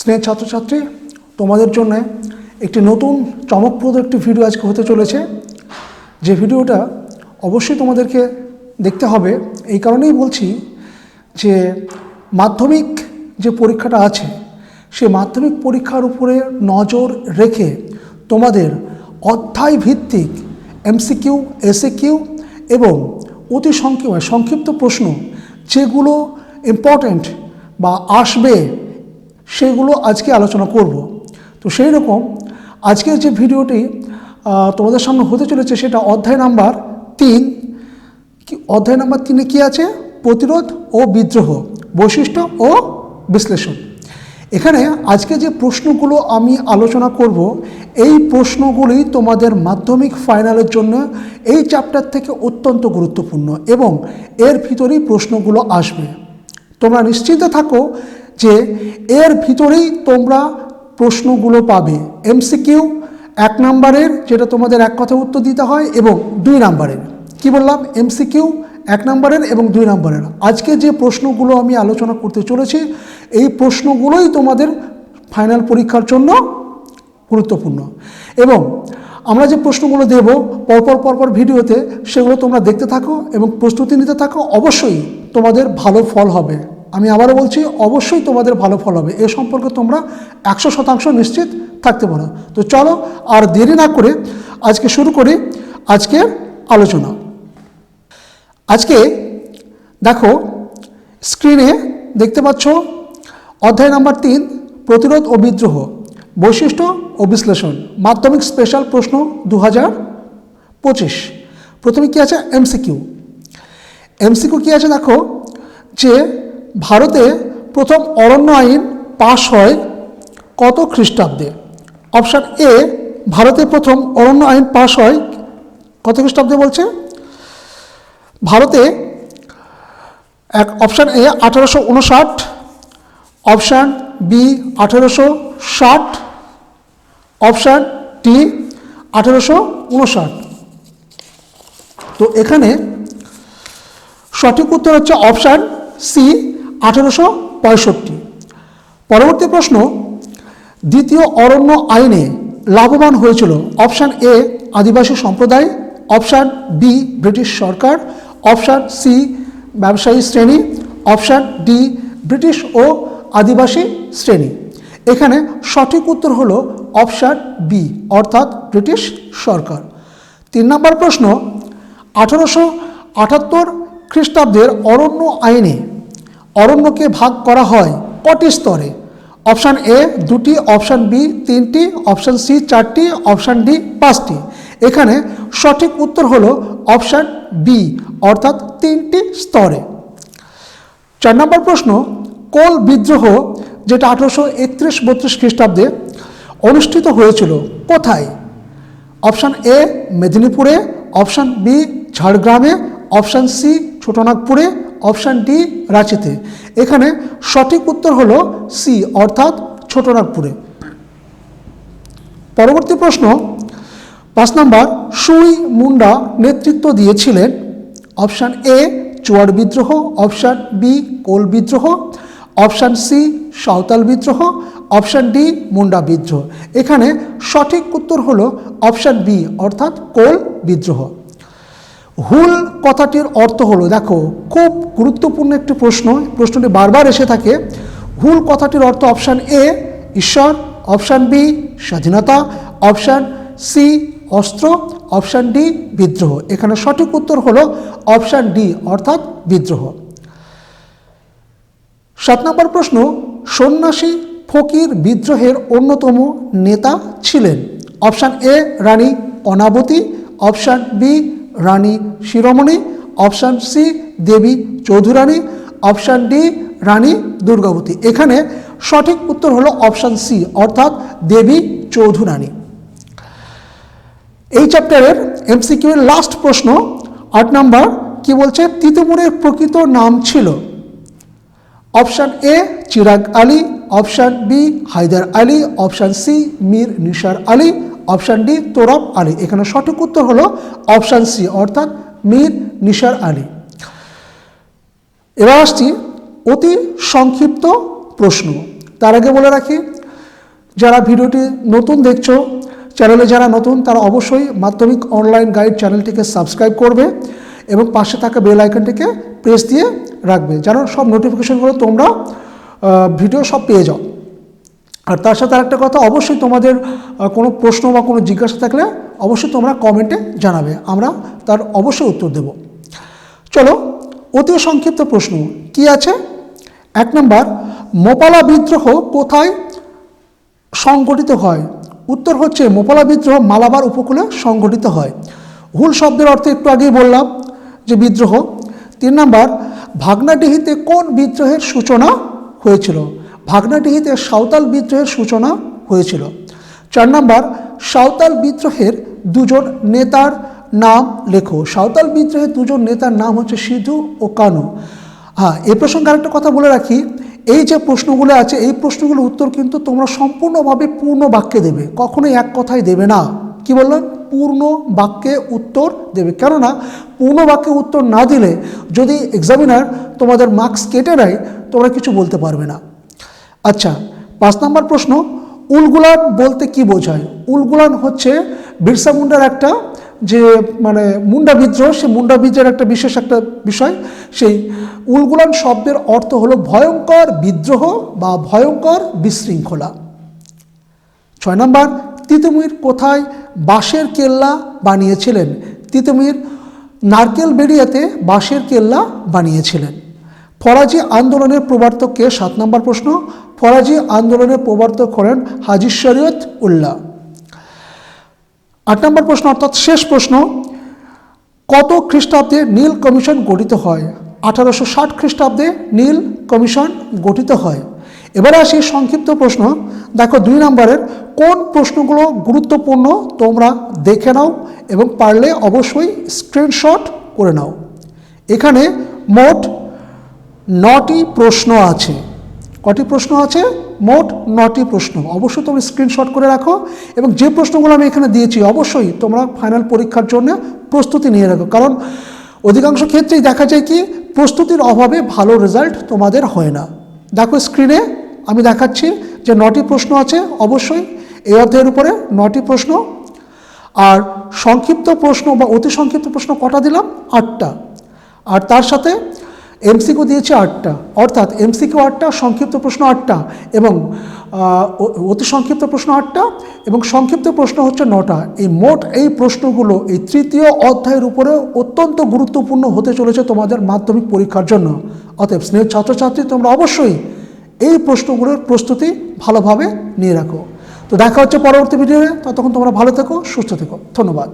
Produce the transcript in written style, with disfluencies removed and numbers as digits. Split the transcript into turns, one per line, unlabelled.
স্নেহ ছাত্রছাত্রী, তোমাদের জন্য একটি নতুন চমকপ্রদ একটি ভিডিও আজকে হতে চলেছে। যে ভিডিওটা অবশ্যই তোমাদেরকে দেখতে হবে। এই কারণেই বলছি যে মাধ্যমিক যে পরীক্ষাটা আছে সেই মাধ্যমিক পরীক্ষার উপরে নজর রেখে তোমাদের অধ্যায় ভিত্তিক এমসিকিউ, এসএকিউ এবং অতি সংক্ষিপ্ত প্রশ্ন যেগুলো ইম্পর্ট্যান্ট বা আসবে সেগুলো আজকে আলোচনা করব। তো সেই রকম আজকের যে ভিডিওটি তোমাদের সামনে হতে চলেছে সেটা অধ্যায় নাম্বার 3। অধ্যায় নাম্বার 3-এ কী আছে? প্রতিরোধ ও বিদ্রোহ, বৈশিষ্ট্য ও বিশ্লেষণ। এখানে আজকে যে প্রশ্নগুলো আমি আলোচনা করব এই প্রশ্নগুলি তোমাদের মাধ্যমিক ফাইনালের জন্য এই চ্যাপ্টার থেকে অত্যন্ত গুরুত্বপূর্ণ এবং এর ভিতরেই প্রশ্নগুলো আসবে। তোমরা নিশ্চিন্ত থাকো যে এর ভিতরেই তোমরা প্রশ্নগুলো পাবে। এমসিকিউ 1 নম্বরের, যেটা তোমাদের এক কথা উত্তর দিতে হয়, এবং 2 নম্বরের। কি বললাম? এমসিকিউ 1 নম্বরের এবং 2 নম্বরের। আজকে যে প্রশ্নগুলো আমি আলোচনা করতে চলেছি এই প্রশ্নগুলোই তোমাদের ফাইনাল পরীক্ষার জন্য গুরুত্বপূর্ণ। এবং আমরা যে প্রশ্নগুলো দেব পরপর ভিডিওতে, সেগুলো তোমরা দেখতে থাকো এবং প্রস্তুতি নিতে থাকো। অবশ্যই তোমাদের ভালো ফল হবে। আমি আবারও বলছি, অবশ্যই তোমাদের ভালো ফল হবে। এ সম্পর্কে তোমরা 100% নিশ্চিত থাকতে পারো। তো চলো আর দেরি না করে আজকে শুরু করি আজকের আলোচনা। আজকে দেখো স্ক্রিনে দেখতে পাচ্ছ অধ্যায় নাম্বার 3, প্রতিরোধ ও বিদ্রোহ, বৈশিষ্ট্য ও বিশ্লেষণ, মাধ্যমিক স্পেশাল প্রশ্ন 2025। প্রথমে কি আছে? এমসিকিউ। এমসিকিউ কি আছে দেখো, যে ভারতে প্রথম অরণ্য আইন পাশ হয় কত খ্রিস্টাব্দে? অপশান এ, ভারতে প্রথম অরণ্য আইন পাশ হয় কত খ্রিস্টাব্দে বলছে? ভারতে option A 1859, option B 1860, option D 1859। তো এখানে সঠিক উত্তর হচ্ছে অপশান সি 1865। পরবর্তী প্রশ্ন, দ্বিতীয় অরণ্য আইনে লাভবান হয়েছিল? অপশান এ আদিবাসী সম্প্রদায়, অপশান বি ব্রিটিশ সরকার, অপশান সি ব্যবসায়ী শ্রেণী, অপশান ডি ব্রিটিশ ও আদিবাসী শ্রেণী। এখানে সঠিক উত্তর হলো অপশান বি, অর্থাৎ ব্রিটিশ সরকার। 3 নম্বর প্রশ্ন, 1878 খ্রিস্টাব্দের অরণ্য আইনে অরণ্যকে ভাগ করা হয় কটি স্তরে? অপশান এ 2টি, অপশান বি 3টি, অপশান সি 4টি, অপশান ডি 5টি। এখানে সঠিক উত্তর হলো অপশান বি, অর্থাৎ 3টি স্তরে। 4 নম্বর প্রশ্ন, কোল বিদ্রোহ যেটা 1831-32 খ্রিস্টাব্দে অনুষ্ঠিত হয়েছিল কোথায়? অপশান এ মেদিনীপুরে, অপশান বি ঝাড়গ্রামে, অপশান সি ছোটনাগপুরে, অপশান ডি রাঁচিতে। এখানে সঠিক উত্তর হলো সি, অর্থাৎ ছোটনাগপুরে। পরবর্তী প্রশ্ন 5 নম্বর, সুই মুন্ডা নেতৃত্ব দিয়েছিলেন? অপশান এ চুয়াড় বিদ্রোহ, অপশান বি কোল বিদ্রোহ, অপশান সি সাঁওতাল বিদ্রোহ, অপশান ডি মুন্ডা বিদ্রোহ। এখানে সঠিক উত্তর হলো অপশান বি, অর্থাৎ কোল বিদ্রোহ। হুল কথাটির অর্থ হলো, দেখো খুব গুরুত্বপূর্ণ একটি প্রশ্ন, প্রশ্নটি বারবার এসে থাকে। হুল কথাটির অর্থ অপশান এ ঈশ্বর, অপশান বি স্বাধীনতা, অপশান সি অস্ত্র, অপশান ডি বিদ্রোহ। এখানে সঠিক উত্তর হলো অপশান ডি, অর্থাৎ বিদ্রোহ। 7 নম্বর প্রশ্ন, সন্ন্যাসী ফকির বিদ্রোহের অন্যতম নেতা ছিলেন? অপশান এ রানী অনাবতী, option B Rani Shiromani, option C Devi Chaudhurani, option D Rani Durgavati. এখানে সঠিক উত্তর হলো অপশান সি, অর্থাৎ দেবী চৌধুরানী। এই চ্যাপ্টারের এমসিকিউ এর লাস্ট প্রশ্ন 8 নম্বর, কি বলছে? তিতুমুরের প্রকৃত নাম ছিল? Option A Chirag Ali, option B Haidar Ali, option C Mir Nisar Ali, option D Torab Ali. এখানে সঠিক উত্তর হলো অপশান সি, অর্থাৎ মীর নিসার আলী। এবার আসছি অতি সংক্ষিপ্ত প্রশ্ন। তার আগে বলে রাখি, যারা ভিডিওটি নতুন দেখছো, চ্যানেলে যারা নতুন তারা অবশ্যই মাধ্যমিক অনলাইন গাইড চ্যানেলটিকে সাবস্ক্রাইব করবে এবং পাশে থাকা বেল আইকনটিকে প্রেস দিয়ে রাখবে, যেন সব নোটিফিকেশনগুলো তোমরা ভিডিও সব পেয়ে যাও। আর তার সাথে আরেকটা কথা, অবশ্যই তোমাদের কোনো প্রশ্ন বা কোনো জিজ্ঞাসা থাকলে অবশ্যই তোমরা কমেন্টে জানাবে, আমরা তার অবশ্যই উত্তর দেব। চলো, অতি সংক্ষিপ্ত প্রশ্ন কি আছে। 1 নম্বর, মোপালা বিদ্রোহ কোথায় সংগঠিত হয়? উত্তর হচ্ছে মোপালা বিদ্রোহ মালাবার উপকূলে সংগঠিত হয়। হুল শব্দের অর্থ একটু আগেই বললাম যে বিদ্রোহ। 3 নম্বর, ভাগনাডিহিতে কোন বিদ্রোহের সূচনা হয়েছিল? ভাগনাডিহিতে সাঁওতাল বিদ্রোহের সূচনা হয়েছিল। 4 নম্বর, সাঁওতাল বিদ্রোহের দুজন নেতার নাম লেখো। সাঁওতাল বিদ্রোহের দুজন নেতার নাম হচ্ছে সিধু ও কানু। হ্যাঁ, এই প্রসঙ্গে আরেকটা কথা বলে রাখি, এই যে প্রশ্নগুলো আছে এই প্রশ্নগুলোর উত্তর কিন্তু তোমরা সম্পূর্ণভাবে পূর্ণ বাক্যে দেবে, কখনোই এক কথায় দেবে না। কি বললাম? পূর্ণ বাক্যে উত্তর দেবে, কেননা পূর্ণ বাক্যে উত্তর না দিলে যদি এক্সামিনার তোমাদের মার্কস কেটে নেয় তোমরা কিছু বলতে পারবে না। আচ্ছা, 5 নম্বর প্রশ্ন, উলগুলান বলতে কি বোঝায়? উলগুলান হচ্ছে বিরসা মুন্ডার একটা যে মানে মুন্ডা বিদ্রোহ, সেই মুন্ডা বিদ্রোহের একটা বিশেষ একটা বিষয়। সেই উলগুলান শব্দের অর্থ হলো ভয়ঙ্কর বিদ্রোহ বা ভয়ঙ্কর বিশৃঙ্খলা। 6 নম্বর, তিতুমির কোথায় বাঁশের কেল্লা বানিয়েছিলেন? তিতুমির নারকেলবেড়িয়াতে বাঁশের কেল্লা বানিয়েছিলেন। ফরাজি আন্দোলনের প্রবর্তক কে? 7 নম্বর প্রশ্ন, ফরাজি আন্দোলনের প্রবর্তক হলেন হাজী শরীয়ত উল্লাহ। 8 নম্বর প্রশ্ন অর্থাৎ শেষ প্রশ্ন, কত খ্রিস্টাব্দে নীল কমিশন গঠিত হয়? 1860 খ্রিস্টাব্দে নীল কমিশন গঠিত হয়। এবারে আসি সংক্ষিপ্ত প্রশ্ন। দেখো 2 নম্বরের কোন প্রশ্নগুলো গুরুত্বপূর্ণ তোমরা দেখে নাও এবং পারলে অবশ্যই স্ক্রিনশট করে নাও। এখানে মোট 9টি প্রশ্ন আছে। কটি প্রশ্ন আছে? মোট 9টি প্রশ্ন। অবশ্যই তোমরা স্ক্রিনশট করে রাখো এবং যে প্রশ্নগুলো আমি এখানে দিয়েছি অবশ্যই তোমরা ফাইনাল পরীক্ষার জন্য প্রস্তুতি নিয়ে রাখো, কারণ অধিকাংশ ক্ষেত্রেই দেখা যায় কি প্রস্তুতির অভাবে ভালো রেজাল্ট তোমাদের হয় না। দেখো স্ক্রিনে আমি দেখাচ্ছি যে 9টি প্রশ্ন আছে, অবশ্যই এই অধ্যায়ের উপরে 9টি প্রশ্ন। আর সংক্ষিপ্ত প্রশ্ন বা অতি সংক্ষিপ্ত প্রশ্ন কটা দিলাম? 8টা। আর তার সাথে এমসিকিউ দিয়েছে 8টা, অর্থাৎ এমসিকিউ 8টা, সংক্ষিপ্ত প্রশ্ন 8টা এবং অতি সংক্ষিপ্ত প্রশ্ন 8টা এবং সংক্ষিপ্ত প্রশ্ন হচ্ছে 9টা। এই মোট এই প্রশ্নগুলো এই তৃতীয় অধ্যায়ের উপরে অত্যন্ত গুরুত্বপূর্ণ হতে চলেছে তোমাদের মাধ্যমিক পরীক্ষার জন্য। অতএব স্নেহ ছাত্রছাত্রী, তোমরা অবশ্যই এই প্রশ্নগুলোর প্রস্তুতি ভালোভাবে নিয়ে রাখো। তো দেখা হচ্ছে পরবর্তী ভিডিওতে, ততক্ষণ তোমরা ভালো থেকো, সুস্থ থেকো। ধন্যবাদ।